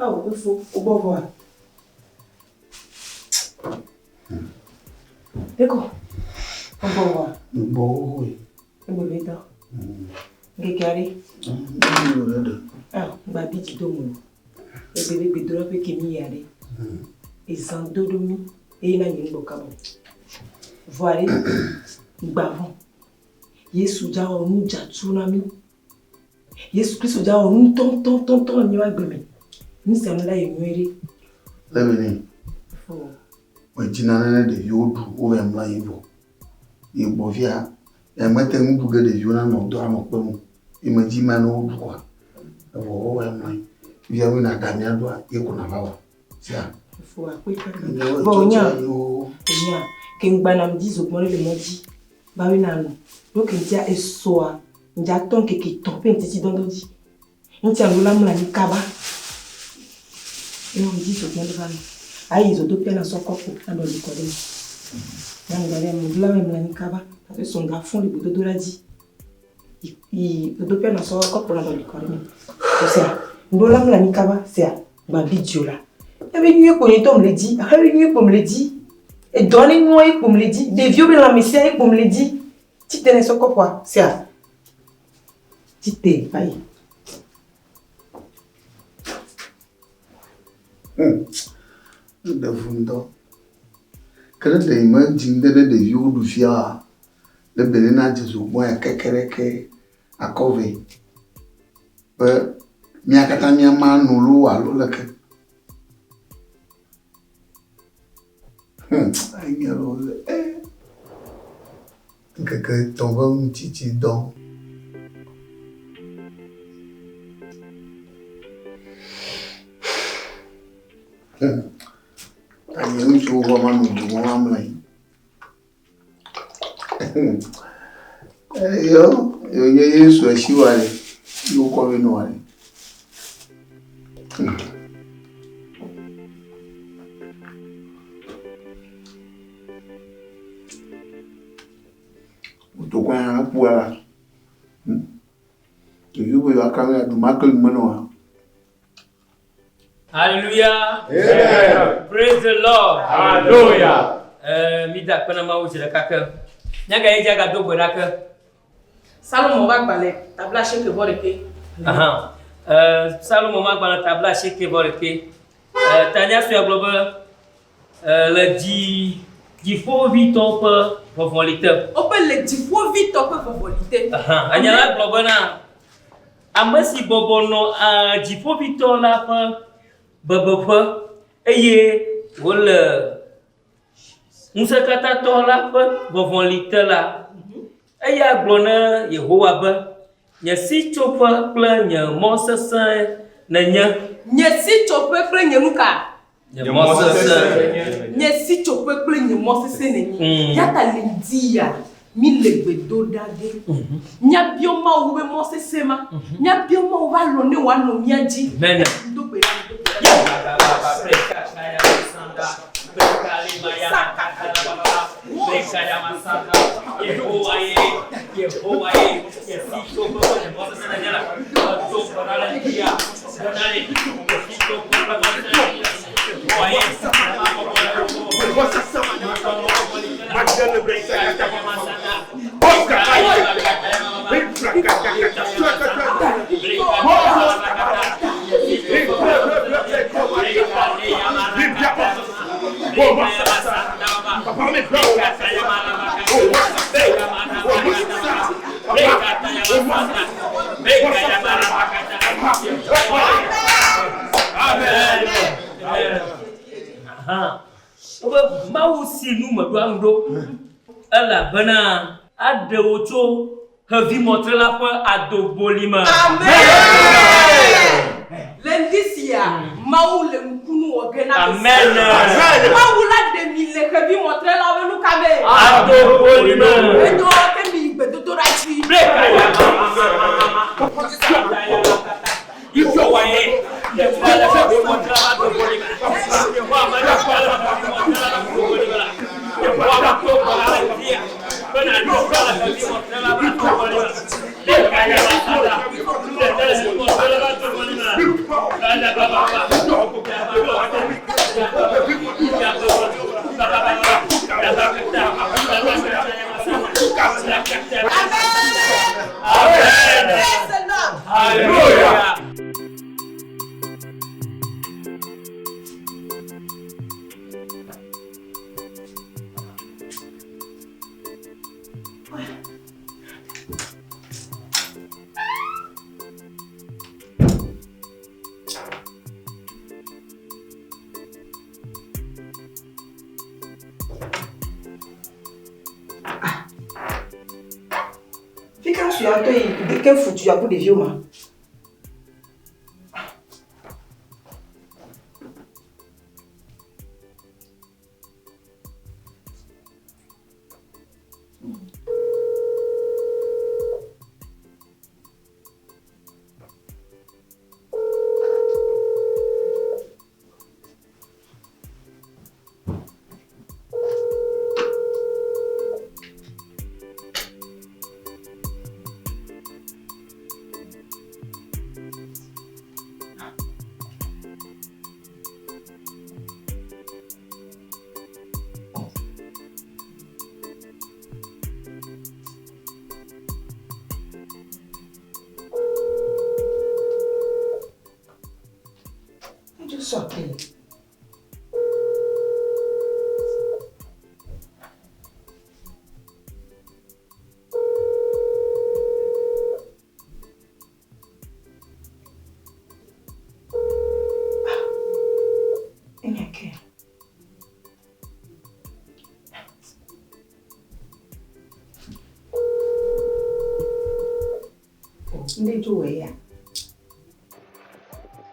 Oh, il faut au voir. D'accord. Au voir. Bon, oui. Et bon, les dents. Regardez. Ah, ma petite domo. Et bébé, bébé, droit qui m'y allait. Et sans dodomi. Et il a une bocabo. Voilà. Bavon. Yesu jawa nous jatsunami. Yesu Christ jawa nous ton ni wa gbemi. Ni sem la yenwere. Lemini. Fo. We jinana de yodu o em la yivo. Igbo via e mete mu buga de yona no do amokpemu. Imaji ma no du kwa. Ewo o em la. Via we na damia do a e kuna bawa. Sia. Fo akweka. Bonya. Bonya. Kengba na mdizo mole le modi. Ba we na no. Donc il y a soa, il y a ton qui tombe petit dans le dit. Il y a l'oula mla ni kaba. Et on dit sur le van. Ah ils ont deux pieds dans son corps dans le décollé. Là on avait mon l'oula mla ni kaba. Avec son garçon le bout de la dit. Il deux pieds dans son corps dans le décollé. C'est ça. L'oula mla ni kaba c'est ma bidio là. Il y avait une nuit pour les tombes le dit. Il y avait une nuit pour me le dire. Et donnez-moi pour me le dire. Des vieux la messieurs pour me le dire. TITRE ne soko quoi, c'est ça. TITRE, aïe. De fundo. Quand des imagines de vieux du fia, le benina de zuboya kekereke à cove. Miakata miama nulu alo leke. Aïe rose. Que tombe un petit don. Aïe, un jour, vraiment, nous devons amener. Yo, Yesu ashiwale. You come in one. Utokwana kuwa. You will come to Michael Manoa. Hallelujah. Amen. Praise the Lord. Hallelujah. Mida kuna mauzi la kaka. Nyaga eja ga dogo raka. Salomon va balé, tabla cheke boreke. Aha. Salomon ma bana tabla cheke boreke. Tanya sur globe le di faux vite on peut voliter. On peut le di faux vite on peut voliter. Aha. Anyala globe na amasi bobono di faux vite on la pa baba eye wala Musakata tola pa voliter la. Aya glona Yehowa ba. Nya si chopa pla nya mosa sa na nya. Nya si chopa pla nya muka. Nya mosa sa. Nya si chopa pla nya mosa sa na nya. Ya ta lindia mi legbe do dage. Nya bioma uwe mosa sema. Nya bioma uwa lone wa no miaji. Mena. Do be do. Ya baba preka kaya sanda. Preka lima ya kata baba. Preka ya masanda. Yehowa ye si chopa nya mosa sa na nya. Do para la dia. Donale. Si chopa para la dia. Foyer. Mau sinu maduando ala bana adewocho havi montre la fois adobolima. Amen. L'indicien mau le mkunu ogena. Amen. Mau la demi le havi montre la venu kabe. Adobolima. Edo ke mi bedo to rachi. Il faut voyer. Le voilà havi montre la adobolima. Le voilà havi montre la adobolima. Le voilà to para la dia. Bana no para havi montre la adobolima. Le kaya masada. Le tele montre la adobolima. La baba. Hallelujah. Fica sur un toit, quel foutu à bout de vieux man. Sortez.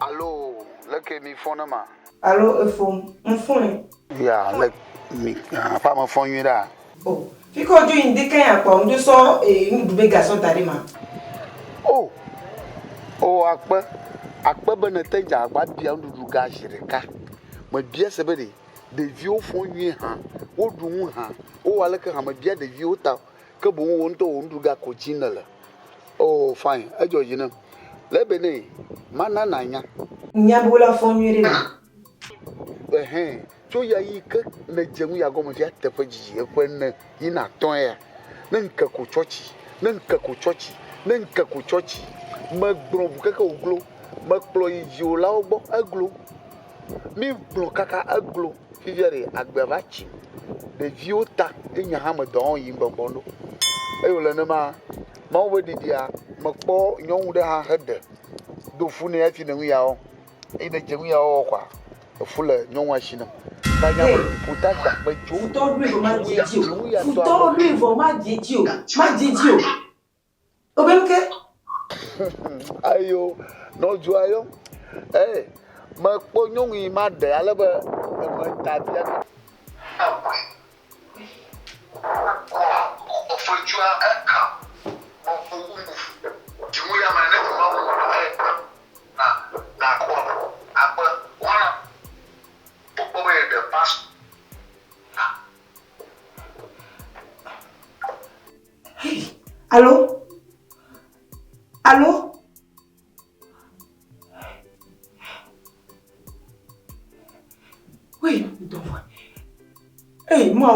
Allô, lekker mi phone ma. Allô, phone, mon phone. Ja, lek mi pa ma phone yura. Oh, fico du indique un peu, on sort et une double garçon d'arima. Oh, akpa benetenja akpa bia ndudu ga shirika. Ma bia sebede de vieux font nuit ha, o du ha, o wala ka ma bia de vieux ta, que bon on to ndudu ga cochine la. Oh fine, ajo jina. Le bene, mana nanya. Nya bola font nuit là. So ya yi ka na jemu ya gomo ya tafa jiji e kwen ina ton ya. Nan ka ko chochi, nan ka ko chochi, nan ka ko chochi. Ma gbron bu kaka oglo, ma kplo yi jo la ogbo aglo. Mi gbron kaka aglo. Fiviere agbevachi. De viota enya ha ma don yi mbombondo. Ayo le na ma wo didia ma kpo nyon de ha hede. Do fu ne afi na wi ya o. Ina jemu ya o kwa. Fule nyon wa shina. Puta ba jo. Futo lui ma didi o. Futo lui ma didi o. Ma didi o. Obemke? Ayo, no joyo. Ma po nyon yi ma de ala ba ma ta bia. Allô? Allô? Oui, hey, moi,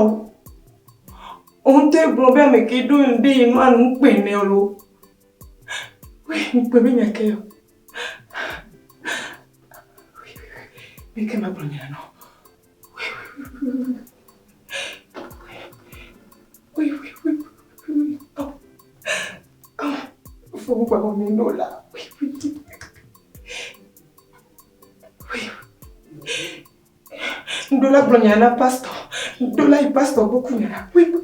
on te blobé mais qui donne des noix nous peine l'eau. Oui, nous pouvons bien que. Oui, mais que ma blonde non. Oui. Faut pas qu'on là. Oui. Dola blonde pasto. Dola il pasto beaucoup là. Oui.